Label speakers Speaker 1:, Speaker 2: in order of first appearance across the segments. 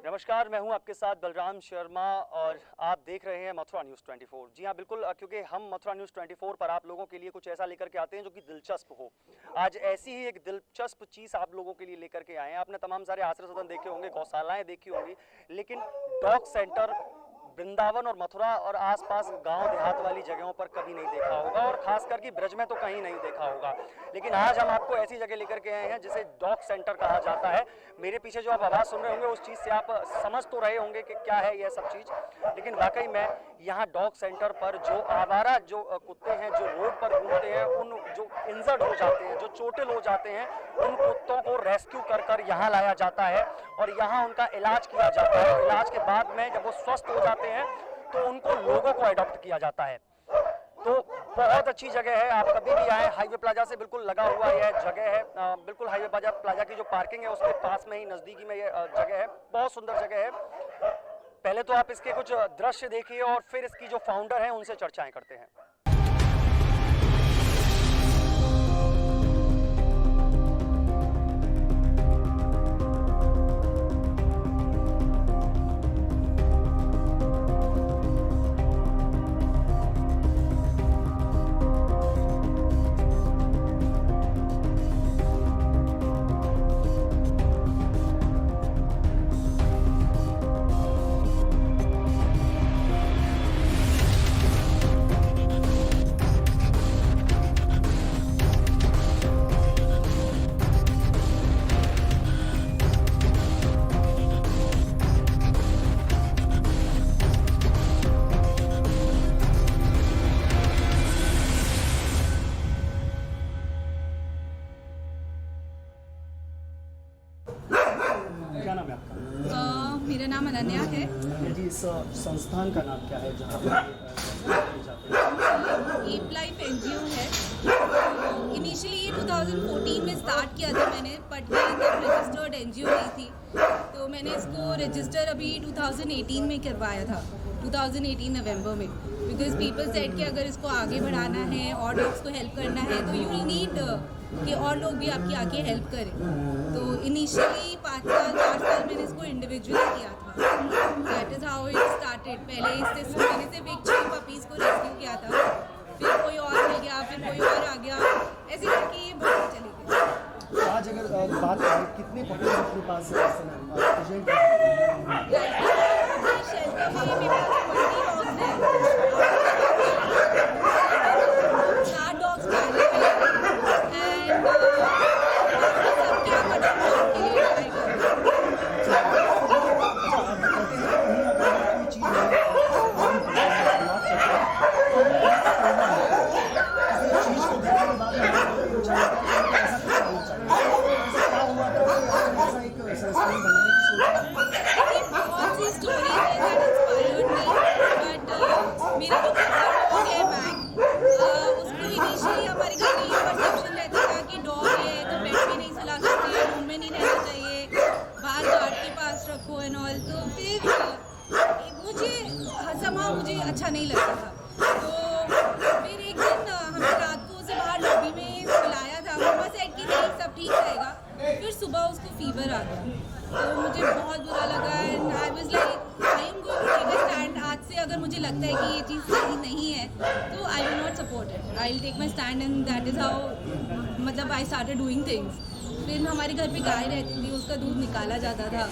Speaker 1: नमस्कार, मैं हूं आपके साथ बलराम शर्मा और आप देख रहे हैं मथुरा न्यूज़ 24। जी हां, बिल्कुल, क्योंकि हम मथुरा न्यूज़ 24 पर आप लोगों के लिए कुछ ऐसा लेकर के आते हैं जो कि दिलचस्प हो। आज ऐसी ही एक दिलचस्प चीज़ आप लोगों के लिए लेकर के आए हैं। आपने तमाम सारे आश्रय सदन देखे होंगे, गौशालाएँ देखी होंगी, लेकिन डॉग सेंटर वृंदावन और मथुरा और आसपास गांव देहात वाली जगहों पर कभी नहीं देखा होगा और खास करके ब्रज में तो कहीं नहीं देखा होगा। लेकिन आज हम आपको ऐसी जगह लेकर के आए हैं जिसे डॉग सेंटर कहा जाता है। मेरे पीछे जो आप आवाज़ सुन रहे होंगे उस चीज़ से आप समझ तो रहे होंगे कि क्या है यह सब चीज़, लेकिन वाकई में यहाँ डॉग सेंटर पर जो आवारा जो कुत्ते हैं जो रोड पर घूमते हैं, उन जो इंजर्ड हो जाते हैं, जो चोटिल हो जाते हैं, उन कुत्तों को रेस्क्यू कर कर यहाँ लाया जाता है और यहाँ उनका इलाज किया जाता है। इलाज के बाद में जब वो स्वस्थ हो जाते हैं तो उनको लोगों को अडॉप्ट किया जाता है। तो बहुत अच्छी जगह है, आप कभी भी आए। हाईवे प्लाजा से बिल्कुल लगा हुआ यह जगह है, बिल्कुल हाईवे प्लाजा की जो पार्किंग है उसके पास में ही नज़दीकी में ये जगह है। बहुत सुंदर जगह है। पहले तो आप इसके कुछ दृश्य देखिए और फिर इसकी जो फाउंडर हैं उनसे चर्चाएं करते हैं। क्या नाम है आपका?
Speaker 2: मेरा नाम अनन्या है।
Speaker 1: जी, इस संस्थान का नाम क्या है जहाँ
Speaker 2: एप लाइफ एनजीओ है। इनिशियली ये 2014 में स्टार्ट किया था मैंने, बट मैं तब रजिस्टर्ड एनजीओ नहीं थी, तो मैंने इसको रजिस्टर अभी 2018 में करवाया था, 2018 नवंबर में। बिकॉज पीपल सेड कि अगर इसको आगे बढ़ाना है और डॉग्स को हेल्प करना है तो यू विल नीड कि और लोग भी आपकी आके हेल्प करें। तो इनिशियली 4 साल मैंने इसको इंडिविजुअली किया था। That is how it started. पहले मैंने सिर्फ एक 6 पपीज़ को रेस्क्यू किया था, फिर कोई और मिल गया, फिर कोई और आ गया, ऐसे करके ये बढ़ती चली गई।
Speaker 1: आज अगर बात करें कितने पपीज़ अपने पास शेल्टर में
Speaker 2: मेरे पास 20 डॉग्स हैं। 4 डॉग्स पाले हैं एंड सबके अडॉप्ट के लिए ट्राई कर रही हूँ। बहुत सी स्टोरीज हैं दैट इंस्पायर्ड मी, बट मेरा जो डॉग है मैक, उसको इनिशियली हमारे घर में ये परसेप्शन रहता था कि डॉग है तो बेड पे नहीं सुला सकते, रूम में नहीं रहना चाहिए, बाहर गार्ड के पास रखो एंड ऑल। तो फिर मुझे अच्छा नहीं लगता था। तो फिर एक दिन हमने रात को उसे बाहर लॉबी में बुलाया था, मम्मा सेड कि नहीं सब ठीक रहेगा। फिर सुबह उसको फीवर आ गया, तो मुझे बहुत बुरा लगा and I was like I am going to take a stand. आज से अगर मुझे लगता है कि ये चीज़ सही नहीं है तो I will not support it, I will take my stand and that is how मतलब आई स्टार्टेड डूइंग थिंग्स। फिर हमारे घर पे गाय रहती थी, उसका दूध निकाला जाता था,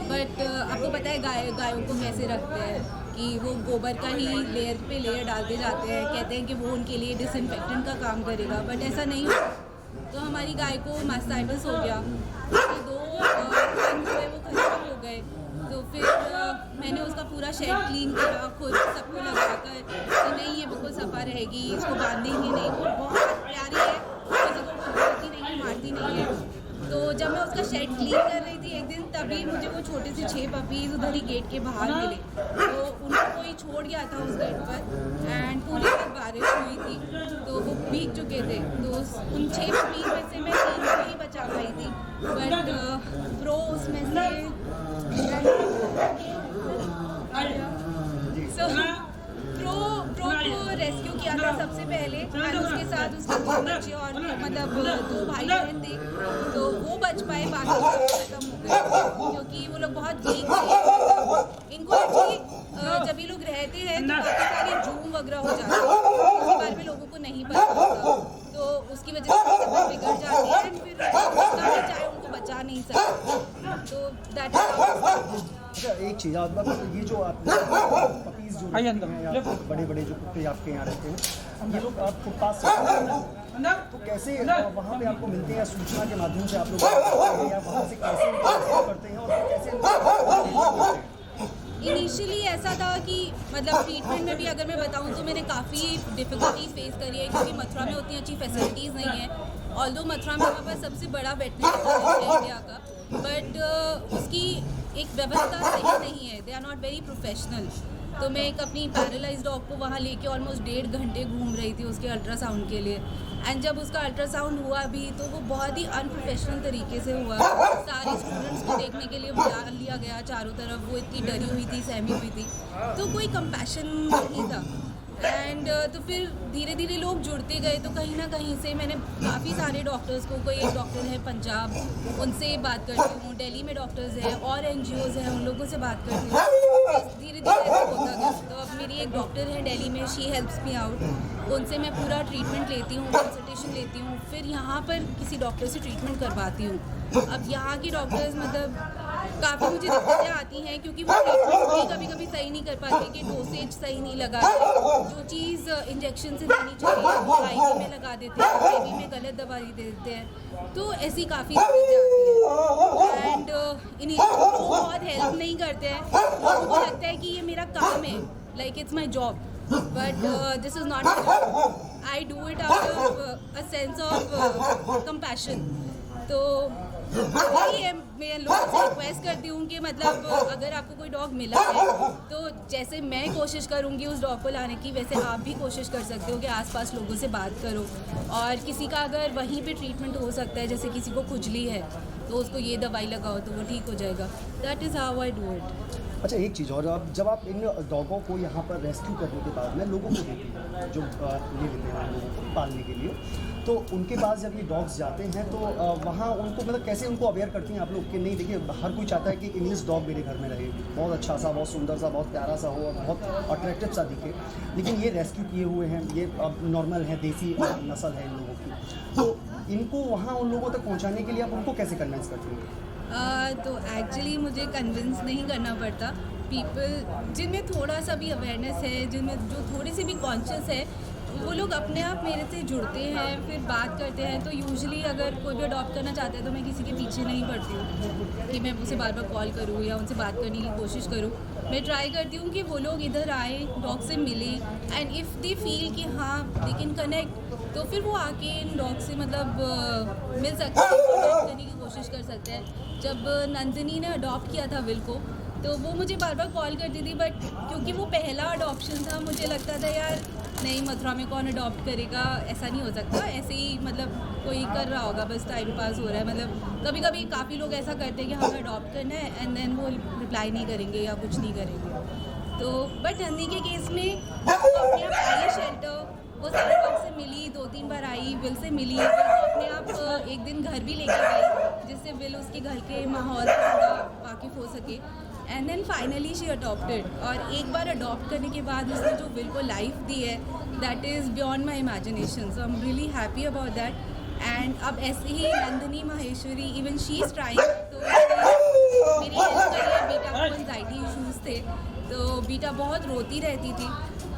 Speaker 2: बट आपको पता है गायों को कैसे रखते हैं कि वो गोबर का ही लेयर पे लेयर डालते जाते हैं, कहते हैं कि वो उनके लिए डिसइंफेक्टेंट का काम करेगा, बट ऐसा नहीं होता। तो हमारी गाय को मास्टाइटिस हो गया, उसके 2 कान जो है वो खराब हो गए। तो फिर मैंने उसका पूरा शेड क्लीन करा खुद सबको लगाकर कि नहीं ये बिल्कुल सफा रहेगी, इसको बांधेंगे नहीं, वो बहुत प्यारी है, किसी को कुछ बोलती नहीं है, मारती नहीं है। तो जब मैं उसका शेड क्लीन कर रही थी एक दिन, तभी मुझे वो छोटे से 6 पपीज़ उधर ही गेट के बाहर मिले। तो उनको कोई छोड़ गया था उस गेट पर एंड पूरी रात बारिश हुई थी तो वो भीग चुके थे। तो उन 6 पपीज़ में से मैं 3 को ही बचा पाई थी, बट प्रो उसमें से प्रो को रेस्क्यू किया था सबसे पहले एंड उसके साथ उसके 2 बच्चे और मतलब 2 भाई बहन थे, तो वो बच पाए, बाकी सब खत्म हो गए क्योंकि वो लोग बहुत वीक थे। जब ये लोग रहते हैं तो काफ़ी सारे जूम वगैरह हो जाते हैं, उसके बारे में लोगों को नहीं पता होता, तो उसकी वजह से तबीयत बिगड़ जाती है एंड फिर जितना भी चाहे उनको बचा नहीं सकते, तो दैट इज।
Speaker 3: अच्छा एक चीज़ आप ये जो आप पपीज़ जो हैं या बड़े बड़े जो कुत्ते आपके यहाँ रहते हैं, ये लोग आप फुटपाथ से तो कैसे वहाँ पे आपको मिलते हैं, सूचना के माध्यम से आप लोग या वहाँ से कैसे इनको करते हैं और कैसे?
Speaker 2: इनिशियली ऐसा था कि मतलब ट्रीटमेंट में भी अगर मैं बताऊं तो मैंने काफ़ी डिफ़िकल्टीज फेस करी है, क्योंकि मथुरा में उतनी अच्छी फैसिलिटीज़ नहीं है। ऑल्दो मथुरा में हमारे पास सबसे बड़ा वेटनरी कॉलेज है इंडिया का, बट उसकी एक व्यवस्था सही नहीं है, they are not very professional. तो मैं एक अपनी पैरालाइज डॉग को वहाँ लेके ऑलमोस्ट 1.5 घंटे घूम रही थी उसके अल्ट्रासाउंड के लिए, एंड जब उसका अल्ट्रासाउंड हुआ भी तो वो बहुत ही अनप्रोफेशनल तरीके से हुआ। सारे स्टूडेंट्स को देखने के लिए बुला लिया गया चारों तरफ, वो इतनी डरी हुई थी, सहमी हुई थी, तो कोई कंपैशन नहीं था। एंड तो फिर धीरे धीरे लोग जुड़ते गए, तो कहीं ना कहीं से मैंने काफ़ी सारे डॉक्टर्स को, कोई एक डॉक्टर है पंजाब, उनसे बात करती हूँ, दिल्ली में डॉक्टर्स हैं और NGOs हैं, उन लोगों से बात करती हूँ, धीरे धीरे ऐसा होता गया। तो अब मेरी एक डॉक्टर है दिल्ली में, शी हेल्प्स मी आउट, उनसे मैं पूरा ट्रीटमेंट लेती हूँ, कंसल्टेशन लेती हूँ, फिर यहाँ पर किसी डॉक्टर से ट्रीटमेंट करवाती हूँ। अब यहाँ की डॉक्टर्स मतलब काफ़ी मुझे दिक्कतें आती हैं, क्योंकि वो ट्रीटमेंट भी कभी कभी सही नहीं कर पाते, कि डोसेज सही नहीं लगाते, जो चीज़ इंजेक्शन से देनी चाहिए वो IV में लगा देते हैं, IV में गलत दवाई दे देते हैं, तो ऐसी काफ़ी दिक्कतें आती हैं। एंड इनिशियली वो बहुत हेल्प नहीं करते हैं, लोगों को लगता है कि ये मेरा काम है, like it's my job, but this is not my job, I do it out of a sense of compassion. तो वही है, मैं लोगों से रिक्वेस्ट करती हूँ कि मतलब अगर आपको कोई डॉग मिला है तो जैसे मैं कोशिश करूँगी उस डॉग को लाने की, वैसे आप भी कोशिश कर सकते हो कि आसपास लोगों से बात करो, और किसी का अगर वहीं पे ट्रीटमेंट हो सकता है, जैसे किसी को खुजली है तो उसको ये दवाई लगाओ तो वो ठीक हो जाएगा, that is how I do it.
Speaker 3: अच्छा एक चीज़ और, अब जब आप इन डॉगों को यहाँ पर रेस्क्यू करने के बाद में लोगों को देती हैं जो ले लेते हैं लोगों को पालने के लिए, तो उनके पास जब ये डॉग्स जाते हैं तो वहाँ उनको मतलब कैसे उनको अवेयर करती हैं आप लोग कि नहीं देखिए हर कोई चाहता है कि इंग्लिश डॉग मेरे घर में रहे, बहुत अच्छा सा, बहुत सुंदर सा, बहुत प्यारा सा हो और बहुत अट्रैक्टिव सा दिखे, लेकिन ये रेस्क्यू किए हुए हैं, ये अब नॉर्मल है, देसी नस्ल है इन लोगों की, तो इनको वहाँ उन लोगों तक पहुँचाने के लिए आप उनको कैसे कन्विंस करती हैं?
Speaker 2: तो एक्चुअली मुझे कन्विंस नहीं करना पड़ता, पीपल जिनमें थोड़ा सा भी अवेयरनेस है, जिनमें जो थोड़ी सी भी कॉन्शियस है, वो लोग अपने आप मेरे से जुड़ते हैं, फिर बात करते हैं। तो यूजुअली अगर कोई भी अडॉप्ट करना चाहता है तो मैं किसी के पीछे नहीं पड़ती हूँ कि मैं उसे बार बार कॉल करूँ या उनसे बात करने की कोशिश करूँ। मैं ट्राई करती हूँ कि वो लोग इधर आए, डॉग से मिले, एंड इफ़ दे फील कि हाँ दे कैन कनेक्ट, तो फिर वो आके इन डॉग से मतलब मिल सकते हैं, कनेक्ट करने की कोशिश कर सकते हैं। जब नंदिनी ने अडॉप्ट किया था विल को, तो वो मुझे बार बार कॉल करती थी, बट क्योंकि वो पहला अडॉप्शन था, मुझे लगता था यार नहीं मथुरा में कौन अडॉप्ट करेगा, ऐसा नहीं हो सकता, ऐसे ही मतलब कोई कर रहा होगा, बस टाइम पास हो रहा है। मतलब कभी कभी काफ़ी लोग ऐसा करते हैं कि हमें अडॉप्ट करना है एंड देन वो रिप्लाई नहीं करेंगे या कुछ नहीं करेंगे। तो बट नंदी के केस में वो अपने आप आई शेल्टर, वो सारे डॉग से मिली, 2-3 बार आई, विल से मिली, विल को अपने आप एक दिन घर भी लेके गई, जिससे विल उसके घर के माहौल से थोड़ा वाकिफ़ हो सके, and then finally she adopted. और एक बार अडॉप्ट करने के बाद उसने जो विल को लाइफ दी है, that is beyond my imagination, so I am really happy about that. And अब ऐसे ही Nandini Maheshwari, even she is trying, तो मेरी हेल्प करी है। बीटा को एंजाइटी इशूज़ थे, तो बीटा बहुत रोती रहती थी,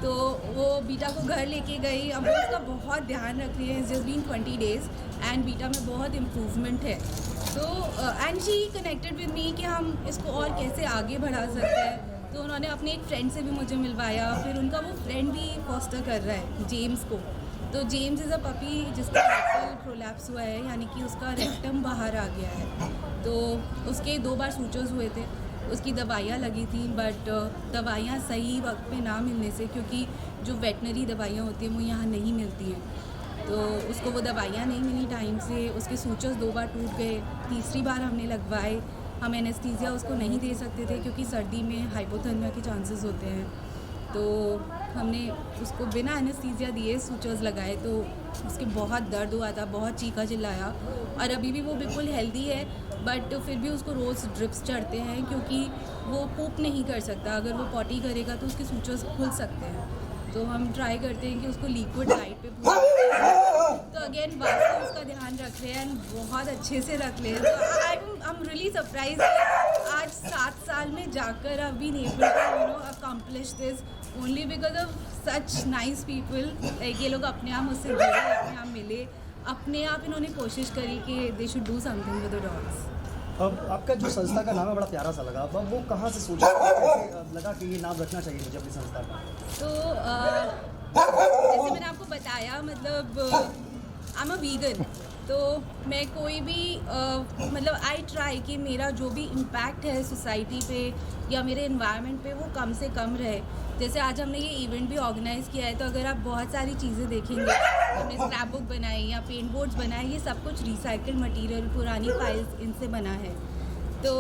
Speaker 2: तो वो बीटा को घर लेके गई, अब वो उसका बहुत ध्यान रख रही है। It's just been 20 days and बीटा में बहुत इम्प्रूवमेंट है। तो and she connected with me कि हम इसको और कैसे आगे बढ़ा सकते हैं। तो उन्होंने अपने एक फ्रेंड से भी मुझे मिलवाया, फिर उनका वो फ्रेंड भी फॉस्टर कर रहा है जेम्स को। तो जेम्स इज़ अ पपी जिसका रेक्टल प्रोलैप्स हुआ है, यानी कि उसका रेक्टम बाहर आ गया है। तो उसके 2 बार सूचर्स हुए थे, उसकी दवाइयाँ लगी थी, बट दवाइयाँ सही वक्त पे ना मिलने से, क्योंकि जो वेटनरी दवाइयाँ होती हैं वो यहाँ नहीं मिलती हैं, तो उसको वो दवाइयाँ नहीं मिली टाइम से, उसके सूचर्स 2 बार टूट गए। तीसरी बार हमने लगवाए, हम एनेस्थीसिया उसको नहीं दे सकते थे क्योंकि सर्दी में हाइपोथर्मिया के चांसेस होते हैं, तो हमने उसको बिना एनेस्थीसिया दिए सूचर्स लगाए, तो उसके बहुत दर्द हुआ था, बहुत चीखा चिल्लाया, और अभी भी वो बिल्कुल हेल्दी है, बट फिर भी उसको रोज़ ड्रिप्स चढ़ते हैं क्योंकि वो पूप नहीं कर सकता। अगर वो पॉटी करेगा तो उसके सूचर्स खुल सकते हैं, तो हम ट्राई करते हैं कि उसको लिक्विड लाइट पे तो अगेन बात से उसका ध्यान रख रहे हैं एंड बहुत अच्छे से रख रहे हैं। तो आई एम रियली सरप्राइज आज 7 साल में जाकर I've been able to accomplish this only because of such nice people। Like ये लोग अपने आप मुझसे जुड़े, अपने आप मिले, अपने आप इन्होंने कोशिश करी कि they should do something with the dogs.
Speaker 3: अब आपका जो संस्था का नाम है बड़ा प्यारा सा लगा, अब वो कहाँ से सोचा, कैसे लगा कि ये नाम रखना चाहिए मुझे अपनी संस्था का?
Speaker 2: तो जैसे मैंने आपको बताया, मतलब आई एम अ वीगन, तो मैं कोई भी मतलब आई ट्राई कि मेरा जो भी इम्पैक्ट है सोसाइटी पे या मेरे इन्वायरमेंट पे वो कम से कम रहे। जैसे आज हमने ये इवेंट भी ऑर्गेनाइज़ किया है, तो अगर आप बहुत सारी चीज़ें देखेंगे, हमने स्क्रैप बुक बनाई या पेंट बोर्ड्स बनाए, ये सब कुछ रिसाइकल्ड मटेरियल, पुरानी फाइल्स, इनसे बना है। तो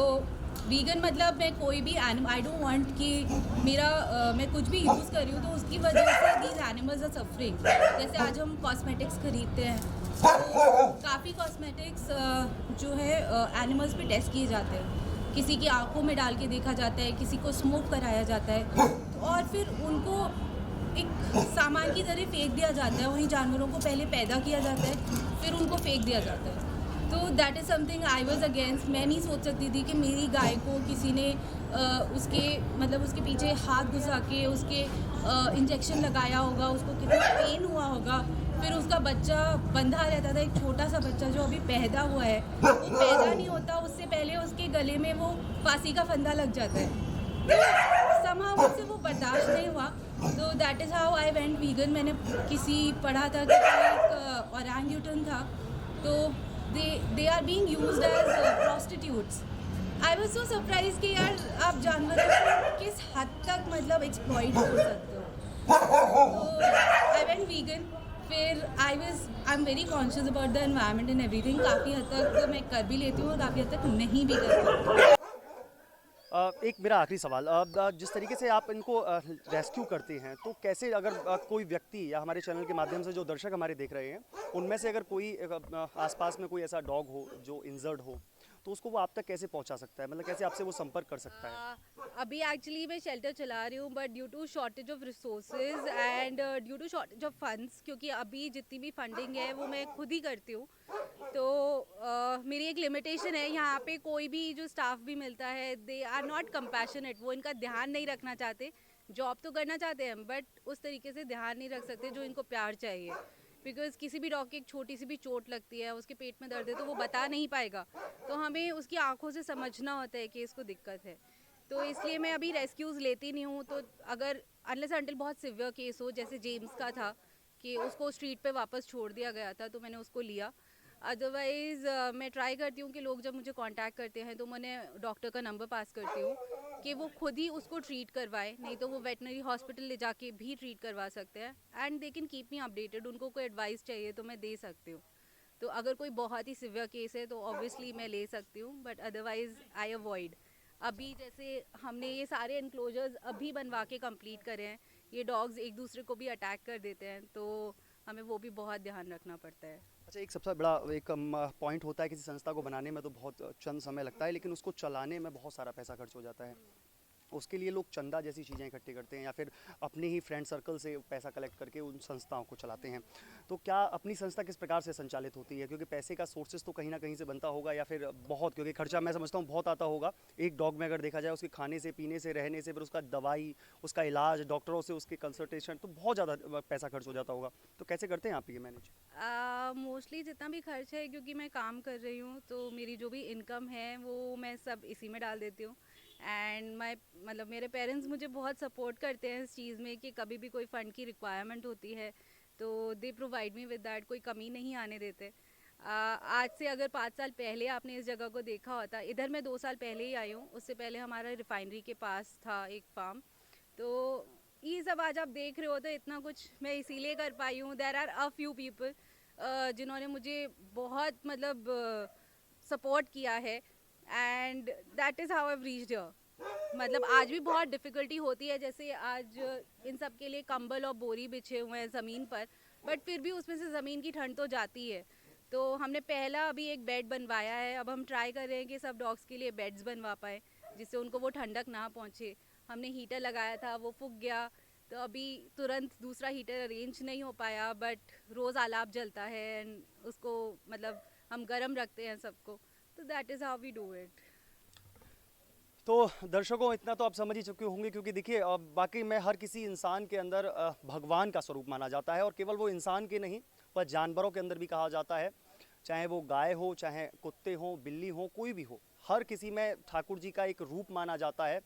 Speaker 2: वीगन मतलब मैं कोई भी एनिमल, आई डोंट वांट कि मेरा मैं कुछ भी यूज़ कर रही हूँ तो उसकी वजह से दीज एनिमल्स आर सफरिंग। जैसे आज हम कॉस्मेटिक्स खरीदते हैं, तो काफ़ी कॉस्मेटिक्स जो है एनिमल्स पे टेस्ट किए जाते हैं, किसी की आंखों में डाल के देखा जाता है, किसी को स्मोक कराया जाता है, और फिर उनको एक सामान की तरह फेंक दिया जाता है। वहीं जानवरों को पहले पैदा किया जाता है, फिर उनको फेंक दिया जाता है। तो that is something I was against. मैं नहीं सोच सकती थी कि मेरी गाय को किसी ने उसके मतलब उसके पीछे हाथ घुसा के उसके इंजेक्शन लगाया होगा, उसको कितना पेन हुआ होगा, फिर उसका बच्चा बंधा रहता था, एक छोटा सा बच्चा जो अभी पैदा हुआ है, वो पैदा नहीं होता उससे पहले उसके गले में वो फांसी का फंदा लग जाता है। somehow मुझसे वो बर्दाश्त नहीं हुआ, तो that is how I went vegan. मैंने किसी पढ़ा था कि एक ओरंगुटन था, तो they are being used as prostitutes. I was so surprise कि यार आप जानवरों को किस हद तक मतलब एक्सप्लॉइट कर सकते हो। तो आई वेंट वीगन, फिर I am very conscious about the environment and everything. काफ़ी हद तक मैं कर भी लेती हूँ और काफ़ी हद तक नहीं भी कर पाती।
Speaker 1: एक मेरा आखिरी सवाल, जिस तरीके से आप इनको रेस्क्यू करते हैं, तो कैसे अगर कोई व्यक्ति या हमारे चैनल के माध्यम से जो दर्शक हमारे देख रहे हैं, उनमें से अगर कोई आसपास में कोई ऐसा डॉग हो जो इंजर्ड हो, तो उसको वो आप तक कैसे पहुंचा सकता है, मतलब कैसे आपसे वो संपर्क कर सकता है?
Speaker 4: अभी एक्चुअली मैं शेल्टर चला रही हूँ, but due to shortage of resources and due to shortage of funds, क्योंकि अभी जितनी भी फंडिंग है वो मैं खुद ही करती हूँ, तो मेरी एक लिमिटेशन है। यहाँ पे कोई भी जो स्टाफ भी मिलता है, दे आर नॉट कंपैशनेट, वो इनका ध्यान नहीं रखना चाहते। जॉब तो करना चाहते हैं बट उस तरीके से ध्यान नहीं रख सकते जो इनको प्यार चाहिए। बिकॉज किसी भी डॉग की एक छोटी सी भी चोट लगती है, उसके पेट में दर्द है, तो वो बता नहीं पाएगा, तो हमें उसकी आंखों से समझना होता है कि इसको दिक्कत है। तो इसलिए मैं अभी रेस्क्यूज़ लेती नहीं हूँ। तो अगर अनलेस अंटिल बहुत सिवियर केस हो, जैसे जेम्स का था कि उसको स्ट्रीट पे वापस छोड़ दिया गया था, तो मैंने उसको लिया। अदरवाइज़ मैं ट्राई करती हूँ कि लोग जब मुझे कांटेक्ट करते हैं तो मैंने डॉक्टर का नंबर पास करती हूँ कि वो खुद ही उसको ट्रीट करवाए, नहीं तो वो वेटनरी हॉस्पिटल ले जाके भी ट्रीट करवा सकते हैं। And they can keep me updated, उनको कोई एडवाइस चाहिए तो मैं दे सकती हूँ। तो अगर कोई बहुत ही सिवियर केस है तो ऑब्वियसली मैं ले सकती हूँ, बट अदरवाइज़ आई अवॉइड। अभी जैसे हमने ये सारे एनक्लोजर्स अभी बनवा के कंप्लीट करे हैं, ये डॉग्स एक दूसरे को भी अटैक कर देते हैं, तो हमें वो भी बहुत ध्यान रखना पड़ता है।
Speaker 1: अच्छा, एक सबसे बड़ा एक पॉइंट होता है किसी संस्था को बनाने में तो बहुत चंद समय लगता है, लेकिन उसको चलाने में बहुत सारा पैसा खर्च हो जाता है। उसके लिए लोग चंदा जैसी चीज़ें इकट्ठी करते हैं या फिर अपने ही फ्रेंड सर्कल से पैसा कलेक्ट करके उन संस्थाओं को चलाते हैं। तो क्या अपनी संस्था किस प्रकार से संचालित होती है, क्योंकि पैसे का सोर्सेज तो कहीं ना कहीं से बनता होगा, या फिर बहुत, क्योंकि खर्चा मैं समझता हूँ बहुत आता होगा एक डॉग में, अगर देखा जाए उसके खाने से, पीने से, रहने से, फिर उसका दवाई, उसका इलाज, डॉक्टरों से उसके कंसल्टेशन, तो बहुत ज़्यादा पैसा खर्च हो जाता होगा। तो कैसे करते हैं आप ये मैनेज?
Speaker 4: मोस्टली जितना भी खर्च है, क्योंकि मैं काम कर रही हूँ तो मेरी जो भी इनकम है वो मैं सब इसी में डाल देती हूँ। एंड मतलब मेरे पेरेंट्स मुझे बहुत सपोर्ट करते हैं इस चीज़ में कि कभी भी कोई फ़ंड की रिक्वायरमेंट होती है तो they provide me with that, कोई कमी नहीं आने देते। आज से अगर 5 साल पहले आपने इस जगह को देखा होता, इधर मैं 2 साल पहले ही आई हूँ, उससे पहले हमारा रिफाइनरी के पास था एक फार्म, तो ये सब आज आप देख रहे हो, तो इतना कुछ मैं इसीलिए कर पाई हूँ। There are a few people जिन्होंने मुझे बहुत मतलब सपोर्ट किया है, and that is how I have reached here. मतलब आज भी बहुत डिफ़िकल्टी होती है, जैसे आज इन सब के लिए कंबल और बोरी बिछे हुए हैं ज़मीन पर, बट फिर भी उसमें से ज़मीन की ठंड तो जाती है। तो हमने पहला अभी एक बेड बनवाया है, अब हम ट्राई कर रहे हैं कि सब डॉग्स के लिए बेड्स बनवा पाए जिससे उनको वो ठंडक ना पहुँचे। हमने हीटर लगाया था, वो फूक गया, तो अभी तुरंत दूसरा हीटर अरेंज नहीं हो पाया, बट रोज़ आलाप जलता है एंड उसको मतलब हम गर्म रखते हैं सबको, तो that is how we do it.
Speaker 1: तो दर्शकों, इतना तो आप समझ ही चुके होंगे, क्योंकि देखिए बाकी में हर किसी इंसान के अंदर भगवान का स्वरूप माना जाता है, और केवल वो इंसान के नहीं पर जानवरों के अंदर भी कहा जाता है, चाहे वो गाय हो, चाहे कुत्ते हो, बिल्ली हो, कोई भी हो, हर किसी में ठाकुर जी का एक रूप माना जाता है,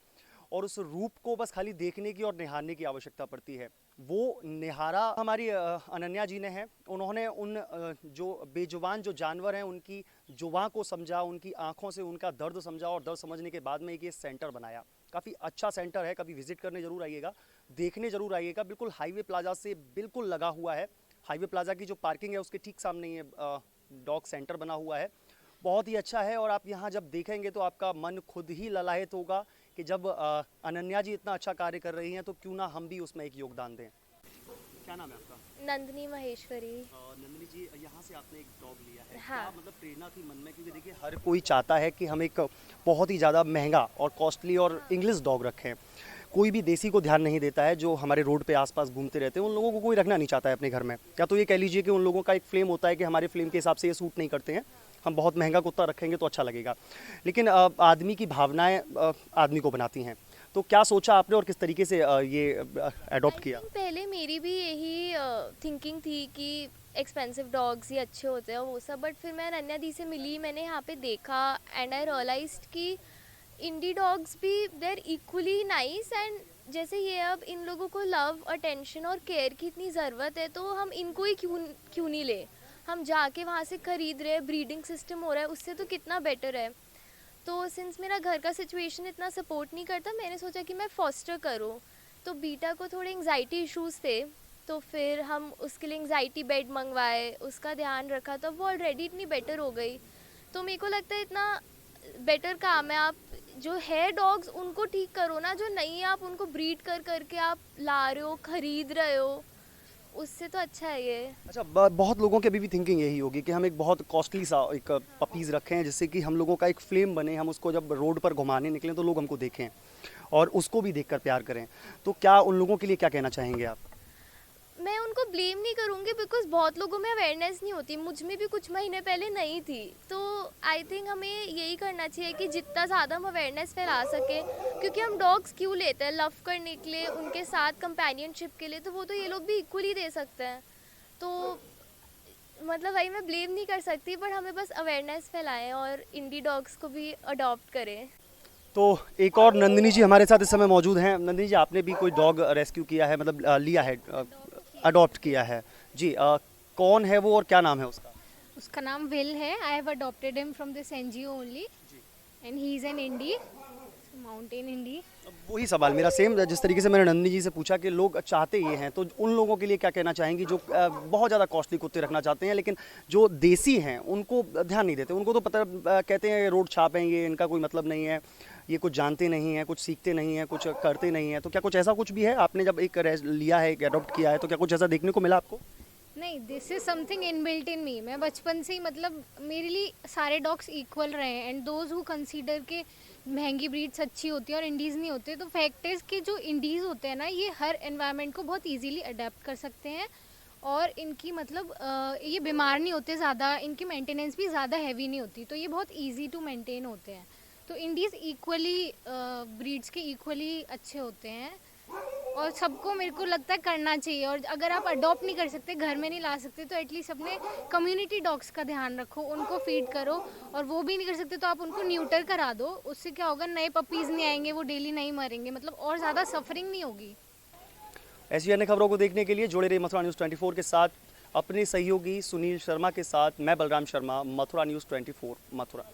Speaker 1: और उस रूप को बस खाली देखने की और निहारने की आवश्यकता पड़ती है। वो निहारा हमारी अनन्या जी ने है। उन्होंने उन जो बेजुबान जो जानवर हैं उनकी जुबां को समझा, उनकी आंखों से उनका दर्द समझा, और दर्द समझने के बाद में एक ये सेंटर बनाया। काफ़ी अच्छा सेंटर है, कभी विजिट करने ज़रूर आइएगा, देखने ज़रूर आइएगा। बिल्कुल हाईवे प्लाजा से बिल्कुल लगा हुआ है। हाईवे प्लाजा की जो पार्किंग है उसके ठीक सामने ये डॉग सेंटर बना हुआ है। बहुत ही अच्छा है, और आप यहाँ जब देखेंगे तो आपका मन खुद ही ललायत होगा कि जब अनन्या जी इतना अच्छा कार्य कर रही हैं तो क्यों ना हम भी उसमें एक योगदान दें। क्या नाम है आपका?
Speaker 5: नंदिनी महेश्वरी।
Speaker 1: नंदिनी जी, यहाँ से आपने एक डॉग लिया है।
Speaker 5: हाँ।
Speaker 1: क्या मतलब प्रेरणा थी मन में? क्योंकि देखिए हर कोई चाहता है कि हम एक बहुत ही ज़्यादा महंगा और कॉस्टली और इंग्लिश डॉग रखें। कोई भी देसी को ध्यान नहीं देता है, जो हमारे रोड पे आसपास घूमते रहते हैं उन लोगों को कोई रखना नहीं चाहता है अपने घर में। या तो ये कह लीजिए कि उन लोगों का एक फ्लेम होता है कि हमारे फ्लेम के हिसाब से ये सूट नहीं करते हैं, हम बहुत महंगा कुत्ता रखेंगे तो अच्छा लगेगा। लेकिन आदमी की भावनाएं आदमी को बनाती हैं। तो क्या सोचा आपने और किस तरीके से ये अडॉप्ट किया?
Speaker 5: पहले मेरी भी यही थिंकिंग थी कि एक्सपेंसिव डॉग्स ही अच्छे होते हैं वो सब, बट फिर मैं अनन्या दी से मिली, मैंने यहाँ पे देखा एंड आई रियलाइज्ड कि इंडी डॉग्स भी देर इक्वली नाइस। एंड जैसे ये अब इन लोगों को लव, अटेंशन और केयर की इतनी ज़रूरत है, तो हम इनको ही क्यों नहीं ले, हम जाके वहाँ से ख़रीद रहे हैं, ब्रीडिंग सिस्टम हो रहा है, उससे तो कितना बेटर है। तो सिंस मेरा घर का सिचुएशन इतना सपोर्ट नहीं करता, मैंने सोचा कि मैं फॉस्टर करूँ। तो बीटा को थोड़े एंग्जाइटी इश्यूज़ थे, तो फिर हम उसके लिए एंग्जाइटी बेड मंगवाए, उसका ध्यान रखा, तो वो ऑलरेडी इतनी बेटर हो गई। तो मेरे को लगता है इतना बेटर काम है, आप जो है डॉग्स उनको ठीक करो ना, जो नहीं है आप उनको ब्रीड करके आप ला रहे हो, ख़रीद रहे हो, उससे तो अच्छा है ये।
Speaker 1: अच्छा, बहुत लोगों की अभी भी थिंकिंग यही होगी कि हम एक बहुत कॉस्टली सा एक पपीज़ रखें जिससे कि हम लोगों का एक फ्लेम बने, हम उसको जब रोड पर घुमाने निकलें तो लोग हमको देखें और उसको भी देखकर प्यार करें। तो क्या उन लोगों के लिए क्या कहना चाहेंगे आप?
Speaker 5: मैं उनको ब्लेम नहीं करूँगी, बिकॉज बहुत लोगों में अवेयरनेस नहीं होती, मुझ में भी कुछ महीने पहले नहीं थी। तो आई थिंक हमें यही करना चाहिए कि जितना ज़्यादा हम अवेयरनेस फैला सकें, क्योंकि हम डॉग्स क्यों लेते हैं, लव करने के लिए, उनके साथ कंपेनियनशिप के लिए, तो वो तो ये लोग भी इक्वली दे सकते हैं। तो मतलब वही मैं ब्लेम नहीं कर सकती, बट हमें बस अवेयरनेस फैलाएं और इंडी डॉग्स को भी अडॉप्ट करें।
Speaker 1: तो एक और नंदिनी जी हमारे साथ इस समय मौजूद हैं। नंदिनी जी, आपने भी कोई डॉग रेस्क्यू किया है, मतलब लिया है, अडॉप्ट किया है जी? कौन है वो और क्या नाम है उसका?
Speaker 6: उसका नाम विल है। I have adopted him from this NGO only and he is an indie, mountain indie.
Speaker 1: वही सवाल मेरा सेम, जिस तरीके से मैंने नंदिनी जी से पूछा कि लोग चाहते ये हैं, तो उन लोगों के लिए क्या कहना चाहेंगी जो बहुत ज़्यादा कॉस्टली कुत्ते रखना चाहते हैं, लेकिन जो देसी हैं उनको ध्यान नहीं देते, उनको तो पता, कहते हैं रोड छाप हैं ये, इनका कोई मतलब नहीं है, ये कुछ जानते नहीं हैं, कुछ सीखते नहीं हैं, कुछ करते नहीं हैं। तो क्या कुछ ऐसा कुछ भी है? आपने जब एक लिया है, एक अडॉप्ट किया है, तो क्या कुछ ऐसा देखने को मिला आपको?
Speaker 6: नहीं, this is something inbuilt in me. मैं बचपन से ही, मतलब मेरे लिए सारे डॉग्स इक्वल रहे हैं, एंड दोज हु कंसीडर के महंगी ब्रीड्स अच्छी होती है और इंडीज़ नहीं होते, तो फैक्ट इज़ कि जो इंडीज़ होते हैं ना, ये हर एनवायरनमेंट को बहुत इजीली अडेप्ट कर सकते हैं, और इनकी मतलब ये बीमार नहीं होते ज़्यादा, इनकी मेंटेनेंस भी ज़्यादा हैवी नहीं होती, तो ये बहुत ईजी टू मेंटेन होते हैं। तो इंडीज़ इक्वली ब्रीड्स के इक्वली अच्छे होते हैं, और सबको मेरे को लगता है करना चाहिए। और अगर आप अडॉप्ट नहीं कर सकते, घर में नहीं ला सकते, तो एटलीस्ट अपने कम्युनिटी डॉग्स का ध्यान रखो, उनको फीड करो, और वो भी नहीं कर सकते तो आप उनको न्यूटर करा दो। उससे क्या होगा, नए पपीज़ नहीं आएंगे, वो डेली नहीं मरेंगे, मतलब और ज़्यादा सफरिंग नहीं होगी।
Speaker 1: ऐसी अन्य खबरों को देखने के लिए जुड़े रहिए मथुरा न्यूज़ 24 के साथ। अपने सहयोगी सुनील शर्मा के साथ मैं बलराम शर्मा, मथुरा न्यूज़ 24 मथुरा।